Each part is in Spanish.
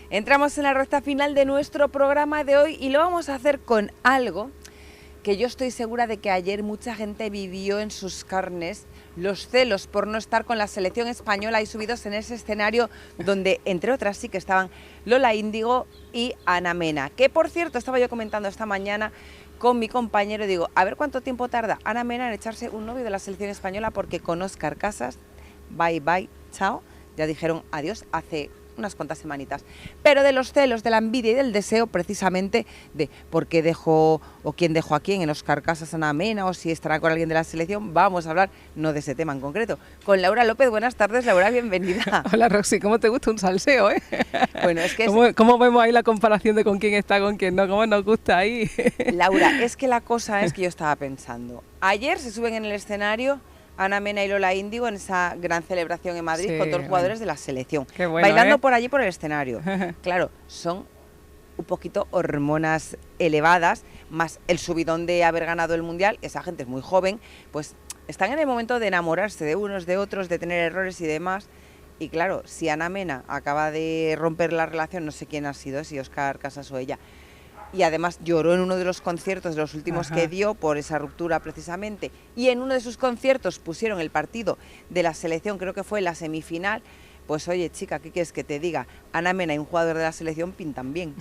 Entramos en la recta final de nuestro programa de hoy y lo vamos a hacer con algo que yo estoy segura de que ayer mucha gente vivió en sus carnes, los celos por no estar con la selección española y subidos en ese escenario donde, entre otras, sí que estaban Lola Índigo y Ana Mena, que por cierto, estaba yo comentando esta mañana con mi compañero, digo, a ver cuánto tiempo tarda Ana Mena en echarse un novio de la selección española, porque con Óscar Casas, bye bye, chao, ya dijeron adiós hace unas cuantas semanitas. Pero de los celos, de la envidia y del deseo, precisamente, de por qué dejó o quién dejó a quién en Óscar Casas, Ana Mena, o si estará con alguien de la selección, vamos a hablar, no de ese tema en concreto, con Laura López. Buenas tardes, Laura, bienvenida. Hola, Roxy, ¿cómo te gusta un salseo, eh? Bueno, es que ¿Cómo vemos ahí la comparación de con quién está, con quién no? ¿Cómo nos gusta ahí? Laura, es que la cosa es que yo estaba pensando, ayer se suben en el escenario Ana Mena y Lola Índigo en esa gran celebración en Madrid, sí, con todos los jugadores de la selección, qué bueno, bailando por allí por el escenario. Claro, son un poquito hormonas elevadas, más el subidón de haber ganado el Mundial. Esa gente es muy joven, pues están en el momento de enamorarse de unos, de otros, de tener errores y demás. Y claro, si Ana Mena acaba de romper la relación, no sé quién ha sido, si Óscar Casas o ella, y además lloró en uno de los conciertos de los últimos que dio por esa ruptura precisamente, y en uno de sus conciertos pusieron el partido de la selección, creo que fue la semifinal. Pues oye, chica, ¿qué quieres que te diga? Ana Mena y un jugador de la selección pintan bien.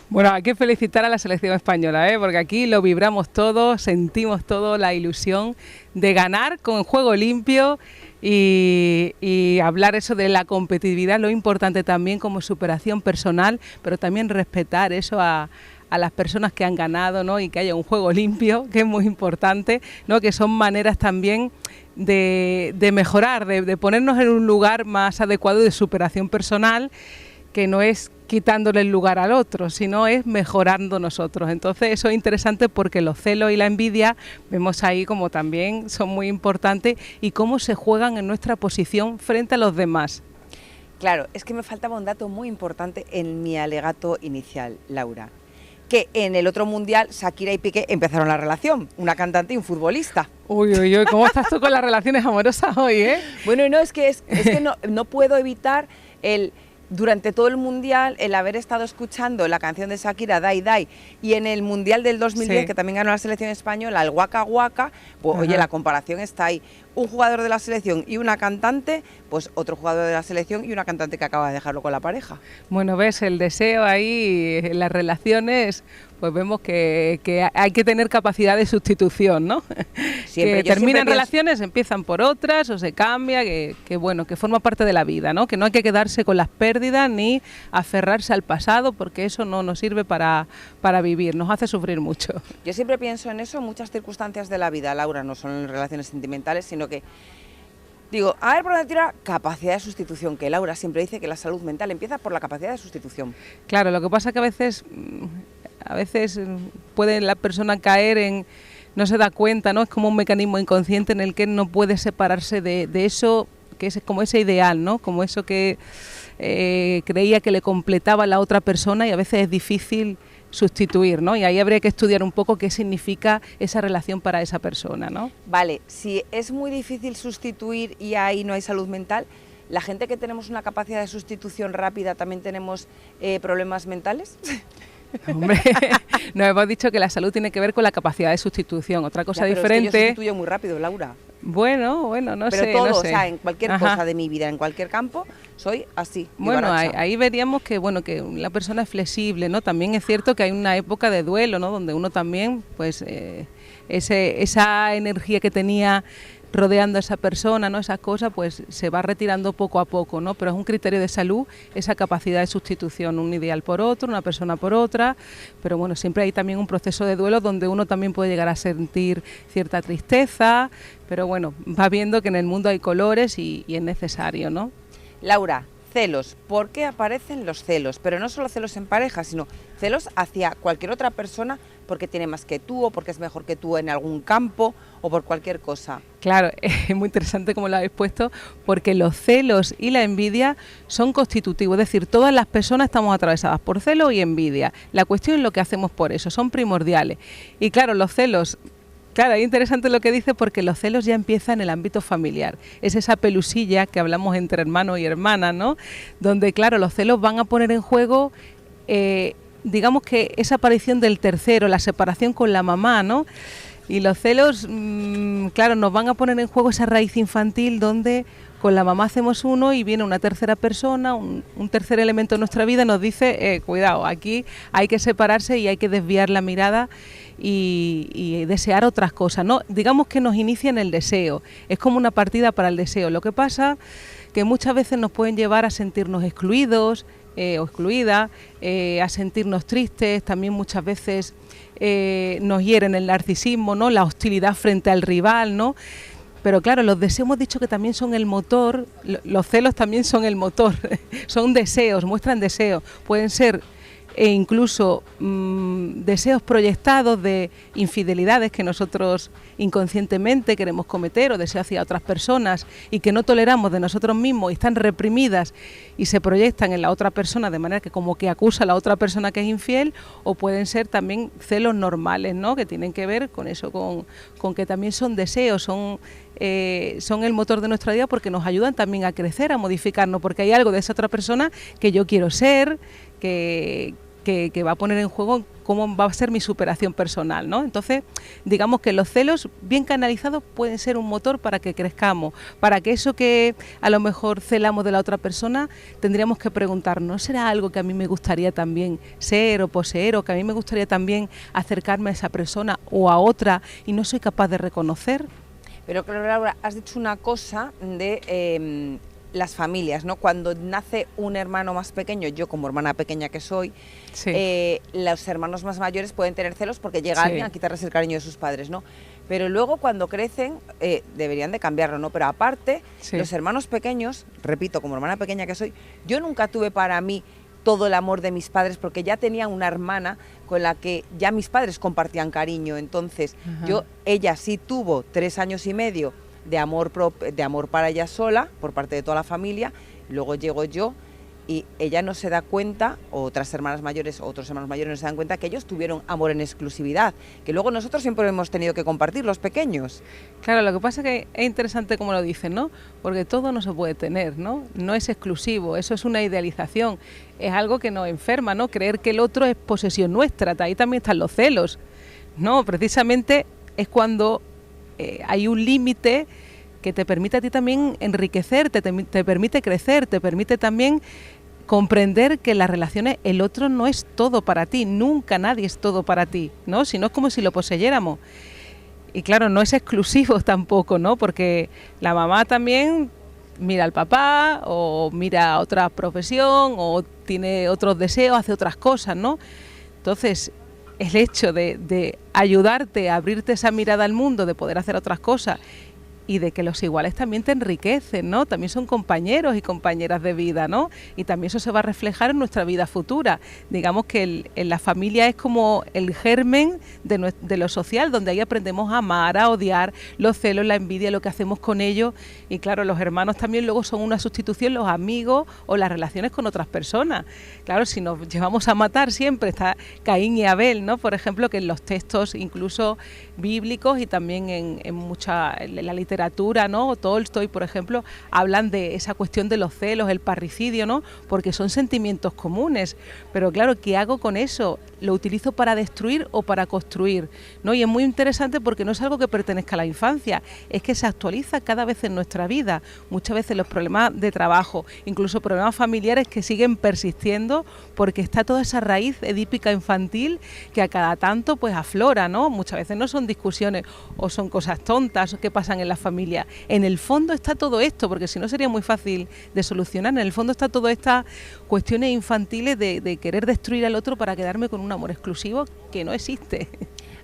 Bueno, hay que felicitar a la selección española, porque aquí lo vibramos todo, sentimos todo, la ilusión de ganar con juego limpio y hablar eso de la competitividad, lo importante también como superación personal, pero también respetar eso a las personas que han ganado, ¿no? Y que haya un juego limpio, que es muy importante, ¿no? Que son maneras también de mejorar, de ponernos en un lugar más adecuado de superación personal, que no es quitándole el lugar al otro, sino es mejorando nosotros. Entonces eso es interesante porque los celos y la envidia vemos ahí como también son muy importantes y cómo se juegan en nuestra posición frente a los demás. Claro, es que me faltaba un dato muy importante en mi alegato inicial, Laura, que en el otro mundial Shakira y Piqué empezaron la relación, una cantante y un futbolista. Uy, uy, uy, ¿cómo estás tú con las relaciones amorosas hoy, eh? Bueno, no, es que no puedo evitar durante todo el Mundial, el haber estado escuchando la canción de Shakira, Dai Dai, y en el Mundial del 2010, sí, que también ganó la selección española, el Waka Waka, pues oye, la comparación está ahí. Un jugador de la selección y una cantante, pues otro jugador de la selección y una cantante que acaba de dejarlo con la pareja. Bueno, ves, el deseo ahí, las relaciones, pues vemos que hay que tener capacidad de sustitución, ¿no? Siempre, que terminan relaciones, empiezan por otras o se cambia, que bueno, que forma parte de la vida, ¿no? Que no hay que quedarse con las pérdidas ni aferrarse al pasado, porque eso no nos sirve para vivir, nos hace sufrir mucho. Yo siempre pienso en eso en muchas circunstancias de la vida, Laura, no solo en relaciones sentimentales, sino que digo, a ver por dónde tira, capacidad de sustitución, que Laura siempre dice que la salud mental empieza por la capacidad de sustitución. Claro, lo que pasa es que a veces puede la persona caer en, no se da cuenta, ¿no? Es como un mecanismo inconsciente en el que no puede separarse de eso, que es como ese ideal, ¿no? Como eso que creía que le completaba la otra persona, y a veces es difícil sustituir, ¿no? Y ahí habría que estudiar un poco qué significa esa relación para esa persona, ¿no? Vale, si es muy difícil sustituir y ahí no hay salud mental, ¿la gente que tenemos una capacidad de sustitución rápida también tenemos problemas mentales? Hombre, nos hemos dicho que la salud tiene que ver con la capacidad de sustitución. Otra cosa ya, diferente. Es que yo sustituyo muy rápido, Laura. Bueno, no sé. Pero todo, no sé. O sea, en cualquier cosa de mi vida, en cualquier campo, soy así. Bueno, ahí veríamos que la persona es flexible, ¿no? También es cierto que hay una época de duelo, ¿no? Donde uno también, pues, esa energía que tenía rodeando a esa persona, ¿no? Esas cosas, pues se va retirando poco a poco, ¿no? Pero es un criterio de salud esa capacidad de sustitución, un ideal por otro, una persona por otra, pero bueno, siempre hay también un proceso de duelo donde uno también puede llegar a sentir cierta tristeza, pero bueno, va viendo que en el mundo hay colores y es necesario, ¿no? Laura, celos, ¿por qué aparecen los celos? Pero no solo celos en pareja, sino celos hacia cualquier otra persona porque tiene más que tú o porque es mejor que tú en algún campo o por cualquier cosa. Claro, es muy interesante como lo habéis puesto, porque los celos y la envidia son constitutivos, es decir, todas las personas estamos atravesadas por celos y envidia. La cuestión es lo que hacemos por eso, son primordiales. Y claro, los celos Claro, es interesante lo que dice porque los celos ya empiezan en el ámbito familiar. Es esa pelusilla que hablamos entre hermanos y hermanas, ¿no? Donde, claro, los celos van a poner en juego, digamos que esa aparición del tercero, la separación con la mamá, ¿no? Y los celos, claro, nos van a poner en juego esa raíz infantil donde con la mamá hacemos uno y viene una tercera persona, un tercer elemento en nuestra vida y nos dice, cuidado, aquí hay que separarse y hay que desviar la mirada y desear otras cosas, ¿no? Digamos que nos inicia en el deseo, es como una partida para el deseo. Lo que pasa que muchas veces nos pueden llevar a sentirnos excluidos o excluidas, a sentirnos tristes, también muchas veces nos hieren el narcisismo, ¿no? La hostilidad frente al rival, ¿no? Pero claro, los deseos hemos dicho que también son el motor, los celos también son el motor, son deseos, muestran deseos, pueden ser incluso deseos proyectados de infidelidades que nosotros inconscientemente queremos cometer o deseos hacia otras personas y que no toleramos de nosotros mismos y están reprimidas y se proyectan en la otra persona de manera que como que acusa a la otra persona que es infiel, o pueden ser también celos normales, ¿no? Que tienen que ver con eso, con que también son deseos, son el motor de nuestra vida porque nos ayudan también a crecer, a modificarnos, porque hay algo de esa otra persona que yo quiero ser, que va a poner en juego cómo va a ser mi superación personal, ¿no? Entonces, digamos que los celos bien canalizados pueden ser un motor para que crezcamos, para que eso que a lo mejor celamos de la otra persona, tendríamos que preguntarnos, ¿será algo que a mí me gustaría también ser o poseer, o que a mí me gustaría también acercarme a esa persona o a otra y no soy capaz de reconocer? Pero claro, Laura, has dicho una cosa de las familias, ¿no? Cuando nace un hermano más pequeño, yo como hermana pequeña que soy, sí, los hermanos más mayores pueden tener celos porque llega sí alguien a quitarles el cariño de sus padres, ¿no? Pero luego cuando crecen deberían de cambiarlo, ¿no? Pero aparte, sí, los hermanos pequeños, repito, como hermana pequeña que soy, yo nunca tuve para mí todo el amor de mis padres porque ya tenía una hermana con la que ya mis padres compartían cariño. Entonces, ella sí tuvo 3 años y medio de amor para ella sola, por parte de toda la familia, luego llego yo y ella no se da cuenta, o otras hermanas mayores o otros hermanos mayores no se dan cuenta que ellos tuvieron amor en exclusividad, que luego nosotros siempre hemos tenido que compartir, los pequeños. Claro, lo que pasa es que es interesante como lo dicen, ¿no? Porque todo no se puede tener, ¿no? No es exclusivo, eso es una idealización, es algo que nos enferma, ¿no? Creer que el otro es posesión nuestra, ahí también están los celos, ¿no? Precisamente es cuando hay un límite que te permite a ti también enriquecerte, te permite crecer, te permite también comprender que en las relaciones el otro no es todo para ti, nunca nadie es todo para ti, ¿no? Si no es como si lo poseyéramos. Y claro, no es exclusivo tampoco, ¿no? Porque la mamá también mira al papá o mira otra profesión o tiene otros deseos, hace otras cosas, ¿no? Entonces, el hecho de ayudarte a abrirte esa mirada al mundo, de poder hacer otras cosas y de que los iguales también te enriquecen, ¿no? También son compañeros y compañeras de vida, ¿no? Y también eso se va a reflejar en nuestra vida futura. Digamos que en la familia es como el germen de lo social, donde ahí aprendemos a amar, a odiar, los celos, la envidia, lo que hacemos con ellos. Y claro, los hermanos también luego son una sustitución, los amigos o las relaciones con otras personas. Claro, si nos llevamos a matar siempre, está Caín y Abel, ¿no? Por ejemplo, que en los textos incluso bíblicos y también en la literatura, ¿no? Tolstoy, por ejemplo, hablan de esa cuestión de los celos, el parricidio, ¿no? Porque son sentimientos comunes. Pero claro, ¿qué hago con eso? ¿Lo utilizo para destruir o para construir? ¿No? Y es muy interesante porque no es algo que pertenezca a la infancia, es que se actualiza cada vez en nuestra vida. Muchas veces los problemas de trabajo, incluso problemas familiares que siguen persistiendo porque está toda esa raíz edípica infantil que a cada tanto pues aflora, ¿no? Muchas veces no son discusiones o son cosas tontas que pasan en la familia. En el fondo está todo esto, porque si no sería muy fácil de solucionar. En el fondo está todas estas cuestiones infantiles de querer destruir al otro para quedarme con un amor exclusivo que no existe.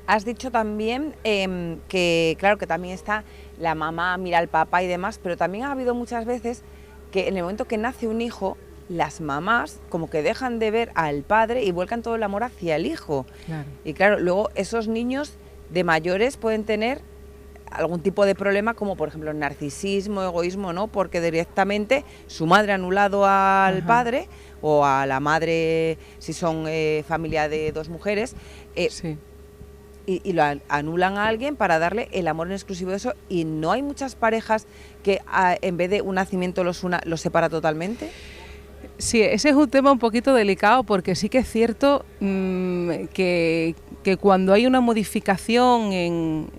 Has dicho también que, claro, que también está la mamá, mira al papá y demás, pero también ha habido muchas veces que en el momento que nace un hijo, las mamás como que dejan de ver al padre y vuelcan todo el amor hacia el hijo. Claro. Y claro, luego esos niños de mayores pueden tener algún tipo de problema, como por ejemplo narcisismo, egoísmo, ¿no? Porque directamente su madre ha anulado al padre o a la madre si son familia de 2 mujeres. Sí. y lo anulan a alguien para darle el amor en exclusivo de eso, y no hay muchas parejas que en vez de un nacimiento los separa totalmente. Sí, ese es un tema un poquito delicado porque sí que es cierto que cuando hay una modificación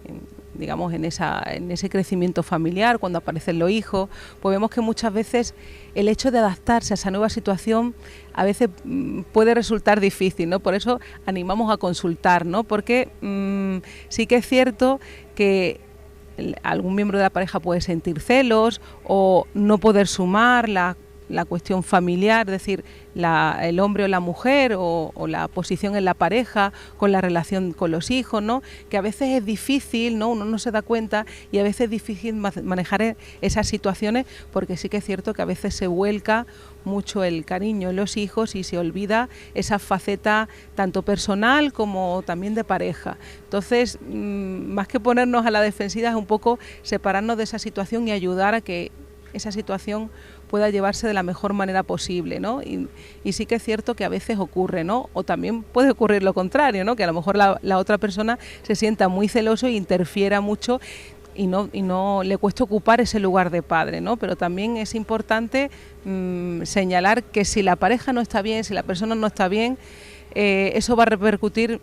digamos, en ese crecimiento familiar, cuando aparecen los hijos, pues vemos que muchas veces el hecho de adaptarse a esa nueva situación a veces puede resultar difícil, ¿no? Por eso animamos a consultar, ¿no? Porque sí que es cierto que algún miembro de la pareja puede sentir celos o no poder sumar la cuestión familiar, es decir, el hombre o la mujer o la posición en la pareja con la relación con los hijos, ¿no? Que a veces es difícil, ¿no? Uno no se da cuenta y a veces es difícil manejar esas situaciones porque sí que es cierto que a veces se vuelca mucho el cariño en los hijos y se olvida esa faceta tanto personal como también de pareja. Entonces, más que ponernos a la defensiva es un poco separarnos de esa situación y ayudar a que esa situación pueda llevarse de la mejor manera posible, ¿no? Y sí que es cierto que a veces ocurre, ¿no? O también puede ocurrir lo contrario, ¿no? Que a lo mejor la otra persona se sienta muy celoso e interfiera mucho y no le cuesta ocupar ese lugar de padre, ¿no? Pero también es importante señalar que si la pareja no está bien, si la persona no está bien, eso va a repercutir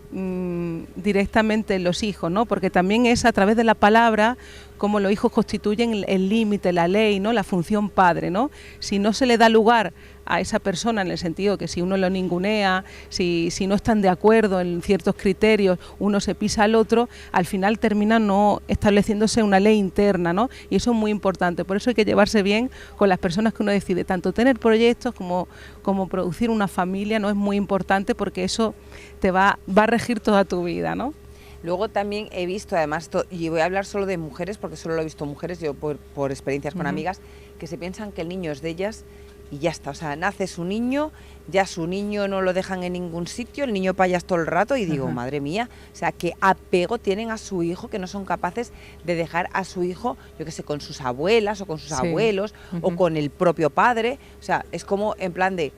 directamente en los hijos, ¿no? Porque también es a través de la palabra como los hijos constituyen el límite, la ley, ¿no? La función padre, ¿no? Si no se le da lugar a esa persona, en el sentido que si uno lo ningunea, si no están de acuerdo en ciertos criterios, uno se pisa al otro, al final termina no estableciéndose una ley interna, ¿no? Y eso es muy importante, por eso hay que llevarse bien con las personas que uno decide, tanto tener proyectos como producir una familia, ¿no? Es muy importante porque eso te va a regir toda tu vida, ¿no? Luego también he visto, además, y voy a hablar solo de mujeres, porque solo lo he visto mujeres, yo por experiencias con amigas, que se piensan que el niño es de ellas y ya está. O sea, nace su niño, ya su niño no lo dejan en ningún sitio, el niño payas todo el rato y digo, madre mía, o sea, qué apego tienen a su hijo, que no son capaces de dejar a su hijo, yo qué sé, con sus abuelas o con sus abuelos o con el propio padre. O sea, es como en plan de,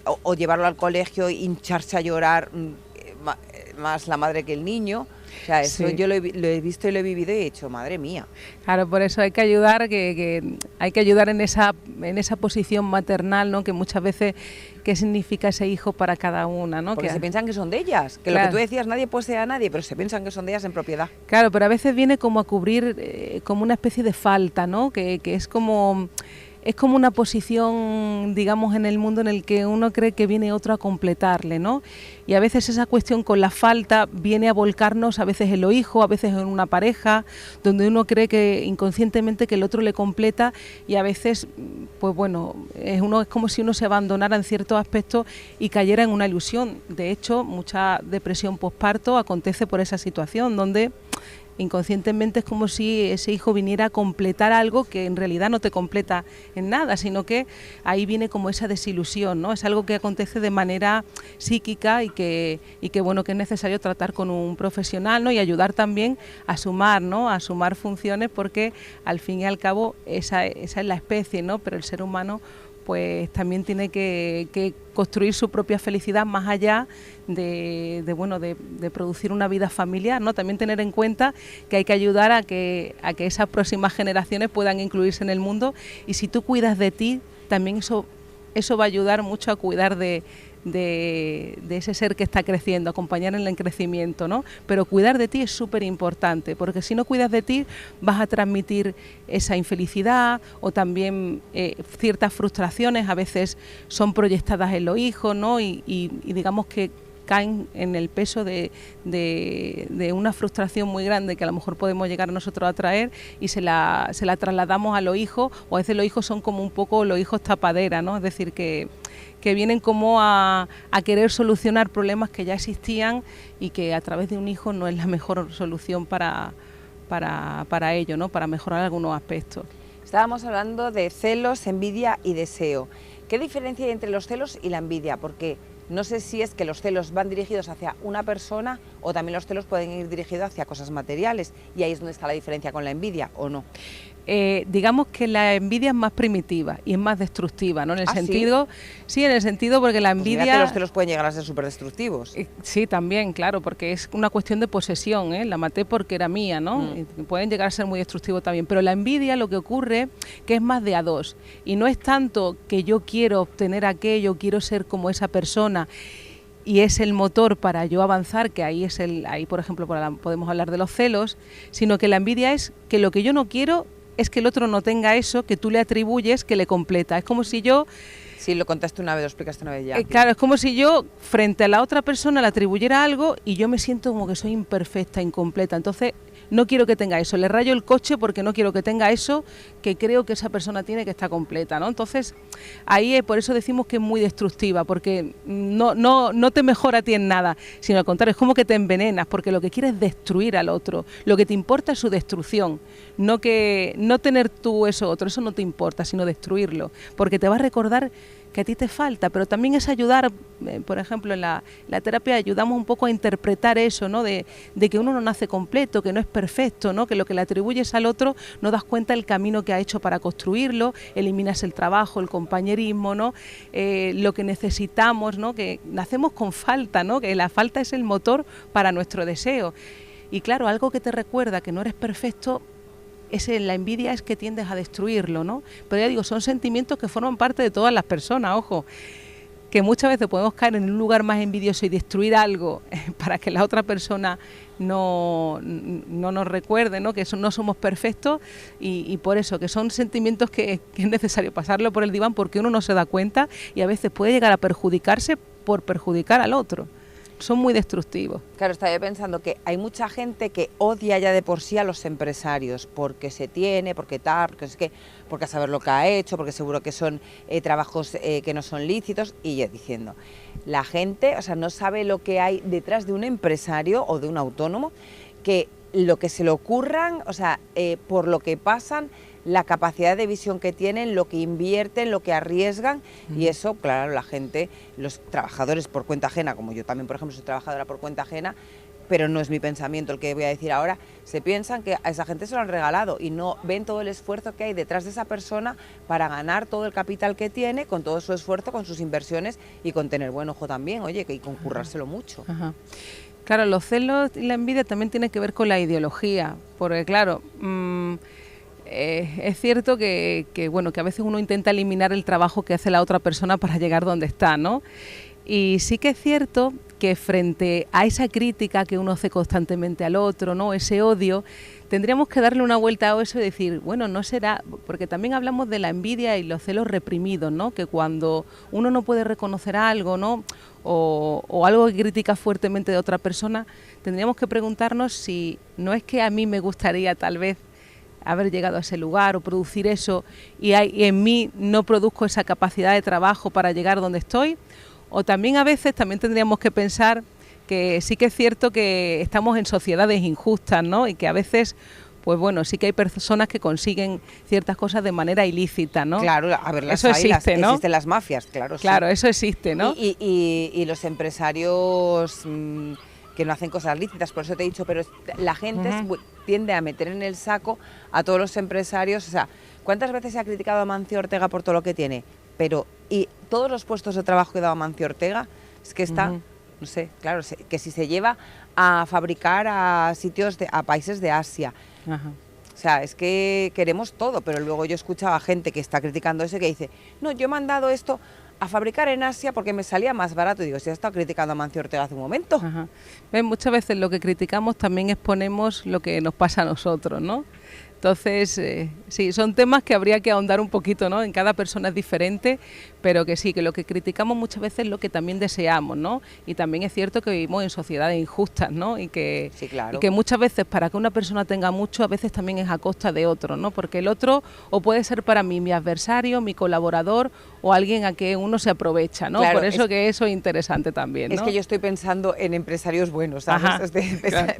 o llevarlo al colegio, hincharse a llorar, más la madre que el niño. O sea, eso yo lo he visto y lo he vivido y he dicho, madre mía. Claro, por eso hay que ayudar, que hay que ayudar en esa posición maternal, ¿no? Que muchas veces, ¿qué significa ese hijo para cada una, ¿no? Porque se piensan que son de ellas, que claro, lo que tú decías, nadie posee a nadie, pero se piensan que son de ellas en propiedad. Claro, pero a veces viene como a cubrir como una especie de falta, ¿no? Que es como una posición, digamos, en el mundo en el que uno cree que viene otro a completarle, ¿no? Y a veces esa cuestión con la falta viene a volcarnos a veces en los hijos, a veces en una pareja, donde uno cree que inconscientemente que el otro le completa y a veces, pues bueno, es como si uno se abandonara en ciertos aspectos y cayera en una ilusión. De hecho, mucha depresión posparto acontece por esa situación, donde inconscientemente es como si ese hijo viniera a completar algo que en realidad no te completa en nada, sino que ahí viene como esa desilusión, ¿no? Es algo que acontece de manera psíquica y que bueno, que es necesario tratar con un profesional, ¿no? Y ayudar también a sumar, ¿no? A sumar funciones, porque al fin y al cabo esa es la especie, ¿no? Pero el ser humano pues también tiene que construir su propia felicidad más allá de producir una vida familiar, ¿no? También tener en cuenta que hay que ayudar a que esas próximas generaciones puedan incluirse en el mundo, y si tú cuidas de ti, también eso va a ayudar mucho a cuidar de ese ser que está creciendo, acompañar en el crecimiento, ¿no? Pero cuidar de ti es súper importante, porque si no cuidas de ti vas a transmitir esa infelicidad o también ciertas frustraciones, a veces son proyectadas en los hijos, ¿no? Y digamos que caen en el peso de una frustración muy grande que a lo mejor podemos llegar nosotros a traer y se la trasladamos a los hijos, o a veces los hijos son como un poco los hijos tapadera, ¿no? Es decir, que vienen como a querer solucionar problemas que ya existían y que a través de un hijo no es la mejor solución para ello, ¿no? Para mejorar algunos aspectos. Estábamos hablando de celos, envidia y deseo. ¿Qué diferencia hay entre los celos y la envidia? Porque no sé si es que los celos van dirigidos hacia una persona o también los celos pueden ir dirigidos hacia cosas materiales, y ahí es donde está la diferencia con la envidia, ¿o no? digamos que la envidia es más primitiva y es más destructiva, ¿no? En el sentido, ¿sí? En el sentido porque la envidia... Pues mira que los celos pueden llegar a ser súper destructivos. Sí, también, claro, porque es una cuestión de posesión, ¿eh? La maté porque era mía, ¿no? Y pueden llegar a ser muy destructivos también, pero la envidia lo que ocurre que es más de a dos, y no es tanto que yo quiero obtener aquello, quiero ser como esa persona, y es el motor para yo avanzar, que ahí por ejemplo podemos hablar de los celos, sino que la envidia es que lo que yo no quiero es que el otro no tenga eso que tú le atribuyes que le completa. Es como si yo... Sí, lo contaste una vez, lo explicaste una vez ya. Claro, es como si yo frente a la otra persona le atribuyera algo y yo me siento como que soy imperfecta, incompleta. Entonces no quiero que tenga eso, le rayo el coche porque no quiero que tenga eso que creo que esa persona tiene, que está completa, ¿no? Entonces ahí por eso decimos que es muy destructiva, porque no te mejora a ti en nada, sino al contrario, es como que te envenenas, porque lo que quieres es destruir al otro, lo que te importa es su destrucción, no tener tú eso otro, eso no te importa, sino destruirlo, porque te va a recordar que a ti te falta, pero también es ayudar, por ejemplo, en la terapia ayudamos un poco a interpretar eso, ¿no? De que uno no nace completo, que no es perfecto, ¿no? Que lo que le atribuyes al otro no das cuenta del camino que ha hecho para construirlo, eliminas el trabajo, el compañerismo, ¿no? Lo que necesitamos, ¿no? Que nacemos con falta, ¿no? Que la falta es el motor para nuestro deseo. Y claro, algo que te recuerda que no eres perfecto, la envidia es que tiendes a destruirlo, ¿no? Pero ya digo, son sentimientos que forman parte de todas las personas, ojo, que muchas veces podemos caer en un lugar más envidioso y destruir algo para que la otra persona no nos recuerde, ¿no? Que no somos perfectos y por eso, que son sentimientos que es necesario pasarlo por el diván porque uno no se da cuenta y a veces puede llegar a perjudicarse por perjudicar al otro. Son muy destructivos. Claro, estaba pensando que hay mucha gente que odia ya de por sí a los empresarios, porque se tiene, porque tal, porque es que, porque a saber lo que ha hecho, porque seguro que son trabajos que no son lícitos, y yo diciendo, la gente, o sea, no sabe lo que hay detrás de un empresario o de un autónomo, que lo que se le ocurran, o sea, por lo que pasan, la capacidad de visión que tienen, lo que invierten, lo que arriesgan, y eso, claro, la gente, los trabajadores por cuenta ajena, como yo también, por ejemplo, soy trabajadora por cuenta ajena, pero no es mi pensamiento el que voy a decir ahora, se piensan que a esa gente se lo han regalado y no ven todo el esfuerzo que hay detrás de esa persona para ganar todo el capital que tiene, con todo su esfuerzo, con sus inversiones y con tener buen ojo también, oye, y con currárselo mucho. Ajá. Claro, los celos y la envidia también tienen que ver con la ideología, porque claro... es cierto que a veces uno intenta eliminar el trabajo que hace la otra persona para llegar donde está, ¿no? Y sí que es cierto que frente a esa crítica que uno hace constantemente al otro, ¿no? Ese odio, tendríamos que darle una vuelta a eso y decir, bueno, no será, porque también hablamos de la envidia y los celos reprimidos, ¿no? Que cuando uno no puede reconocer algo, ¿no? O algo que critica fuertemente de otra persona, tendríamos que preguntarnos si no es que a mí me gustaría tal vez haber llegado a ese lugar o producir eso y en mí no produzco esa capacidad de trabajo para llegar donde estoy, o también a veces también tendríamos que pensar que sí que es cierto que estamos en sociedades injustas, ¿no? Y que a veces, pues bueno, sí que hay personas que consiguen ciertas cosas de manera ilícita, ¿no? Claro, a ver, eso existe, ¿no? Existen las mafias, claro. Claro, sí. Eso existe, ¿no? Y los empresarios... que no hacen cosas lícitas, por eso te he dicho, pero la gente tiende a meter en el saco a todos los empresarios. O sea, ¿cuántas veces se ha criticado a Mancio Ortega por todo lo que tiene? Pero, y todos los puestos de trabajo que daba Mancio Ortega, es que está, no sé, claro, que si se lleva a fabricar a a países de Asia. Ajá. O sea, es que queremos todo, pero luego yo escuchaba a gente que está criticando eso y que dice, no, yo he mandado esto a fabricar en Asia porque me salía más barato. Y digo, si has estado criticando a Mancio Ortega hace un momento. Ajá. Muchas veces lo que criticamos también exponemos lo que nos pasa a nosotros, ¿no? Entonces, sí, son temas que habría que ahondar un poquito, ¿no? En cada persona es diferente, pero que sí, que lo que criticamos muchas veces es lo que también deseamos, ¿no? Y también es cierto que vivimos en sociedades injustas, ¿no? Y que, sí, claro. Y que muchas veces para que una persona tenga mucho, a veces también es a costa de otro, ¿no? Porque el otro o puede ser para mí mi adversario, mi colaborador o alguien a que uno se aprovecha, ¿no? Claro, por eso que eso es interesante también, ¿no? Es que yo estoy pensando en empresarios buenos, ¿sabes? Ajá, estoy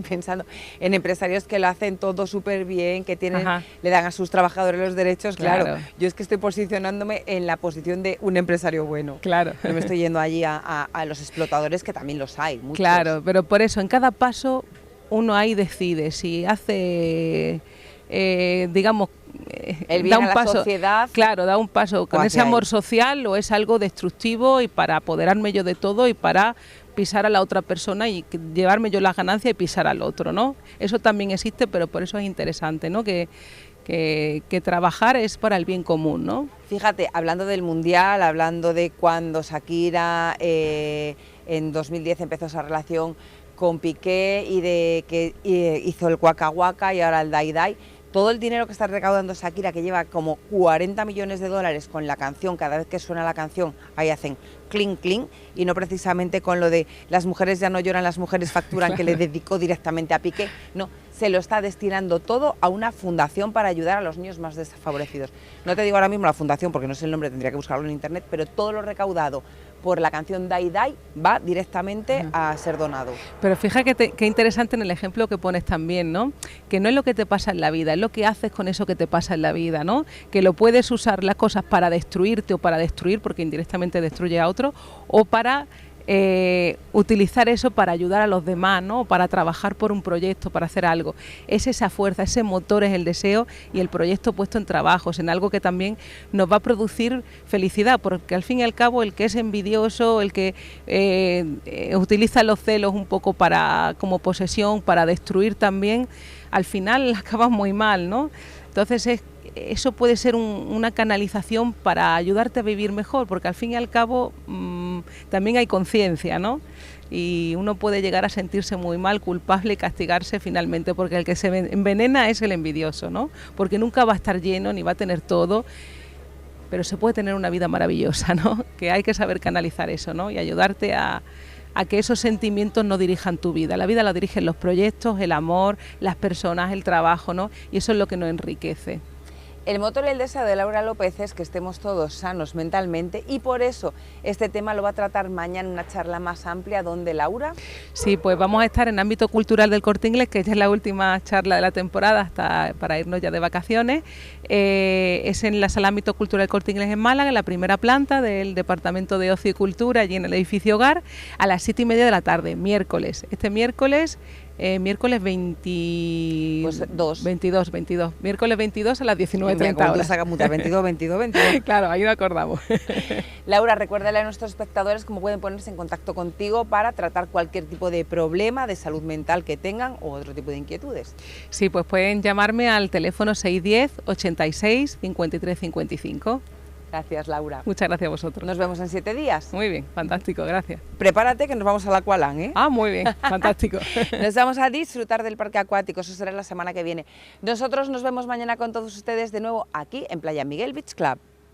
pensando en empresarios que lo hacen todo súper bien, que tienen, Ajá. le dan a sus trabajadores los derechos, Claro. Yo es que estoy posicionándome en la posición de un empresario bueno. Claro. No me estoy yendo allí a los explotadores, que también los hay, muchos. Claro, pero por eso en cada paso uno ahí decide si hace, digamos, El bien da un a la paso, sociedad. claro, da un paso con ese amor social, o es algo destructivo y para apoderarme yo de todo y para pisar a la otra persona y llevarme yo las ganancias y pisar al otro, ¿no? Eso también existe, pero por eso es interesante, ¿no? Que trabajar es para el bien común, ¿no? Fíjate, hablando del Mundial, hablando de cuando Shakira en 2010 empezó esa relación con Piqué y de que hizo el Waka Waka y ahora el Dai Dai, todo el dinero que está recaudando Shakira, que lleva como 40 millones de dólares con la canción, cada vez que suena la canción, ahí hacen clink, clink, y no precisamente con lo de las mujeres ya no lloran, las mujeres facturan, que le dedicó directamente a Piqué, no, se lo está destinando todo a una fundación para ayudar a los niños más desfavorecidos. No te digo ahora mismo la fundación porque no sé el nombre, tendría que buscarlo en internet, pero todo lo recaudado por la canción Dai Dai va directamente a ser donado. Pero fíjate qué interesante en el ejemplo que pones también, ¿no? Que no es lo que te pasa en la vida, es lo que haces con eso que te pasa en la vida, ¿no? Que lo puedes usar las cosas para destruirte o para destruir, porque indirectamente destruye a otro, o para utilizar eso para ayudar a los demás, ¿no? Para trabajar por un proyecto, para hacer algo. Es esa fuerza, ese motor es el deseo y el proyecto puesto en trabajos, en algo que también nos va a producir felicidad, porque al fin y al cabo el que es envidioso, el que utiliza los celos un poco como posesión, para destruir también, al final acabas muy mal, ¿no? Entonces eso puede ser una canalización para ayudarte a vivir mejor, porque al fin y al cabo también hay conciencia, ¿no? Y uno puede llegar a sentirse muy mal, culpable y castigarse finalmente, porque el que se envenena es el envidioso, ¿no? Porque nunca va a estar lleno ni va a tener todo, pero se puede tener una vida maravillosa, ¿no? Que hay que saber canalizar eso, ¿no? Y ayudarte a que esos sentimientos no dirijan tu vida. La vida la dirigen los proyectos, el amor, las personas, el trabajo, ¿no? Y eso es lo que nos enriquece. El motor y el deseo de Laura López es que estemos todos sanos mentalmente, y por eso este tema lo va a tratar mañana en una charla más amplia. ¿Dónde, Laura? Sí, pues vamos a estar en ámbito cultural del Corte Inglés, que ya es la última charla de la temporada hasta para irnos ya de vacaciones. Es en la sala ámbito cultural del Corte Inglés en Málaga, en la primera planta del Departamento de Ocio y Cultura, allí en el edificio Hogar, a las 7:30 de la tarde, miércoles. Este miércoles 22, miércoles 22 a las 19:30 horas. 22. Claro, ahí nos acordamos. Laura, recuérdale a nuestros espectadores cómo pueden ponerse en contacto contigo para tratar cualquier tipo de problema de salud mental que tengan o otro tipo de inquietudes. Sí, pues pueden llamarme al teléfono 610 86 53 55. Gracias, Laura. Muchas gracias a vosotros. Nos vemos en 7 días. Muy bien, fantástico, gracias. Prepárate que nos vamos al Aqualán, ¿eh? Ah, muy bien, fantástico. Nos vamos a disfrutar del parque acuático, eso será la semana que viene. Nosotros nos vemos mañana con todos ustedes de nuevo aquí en Playa Miguel Beach Club.